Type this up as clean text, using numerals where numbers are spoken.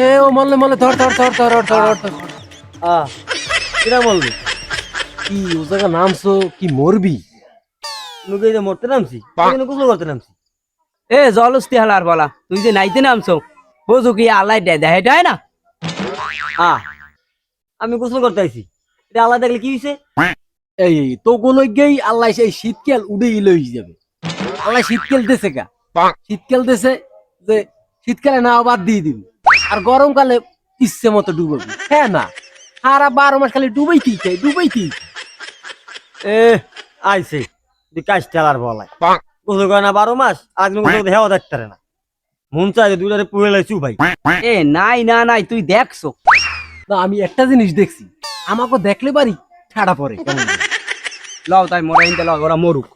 এ ও মরলে মরলে ধর ধর ধর ধর ধর ধর ধর। কিরা বলবি কি ও জায়গা নামছো কি মরবি? মুখে যে মরতে নামছি এখানে গোসল করতে নামছি। এ জলস্তি হালার বলা তুই যে নাইতে নামছো বোঝো কি আল্লাহ দেয় দেয় না। আমি গোসল করতে আইছি, এটা আল্লাহ দেখলে কি হয়েছে? এই এই তো গোলই গেই আল্লাহ সেই শীতকাল উড়েই লই যাবে। আল্লাহ শীতকাল দেশে গা, শীতকাল দেশে যে শীতকালে না বাদ দিয়ে দিবি আর গরমকালে ইচ্ছে মতো ডুবাবি। হ্যাঁ না সারা 12 মাস খালি ডুবাইতেই চাই ডুবাইতেই। এ আইছে তুই কাজ টেলার বলাই গোসল করে না 12 মাস, আজ গোসল হেওয়া দেখতে পারে না। মন চাই যে দুইটারে পুড়ে লাইছু ভাই। এ নাই না নাই তুই দেখছো না আমি একটা জিনিস দেখছি, আমাকে দেখলে বাড়ি ঠাড়া পরে কেমন করে। লও তাই মরে ইনতে লও ওরা মরুক।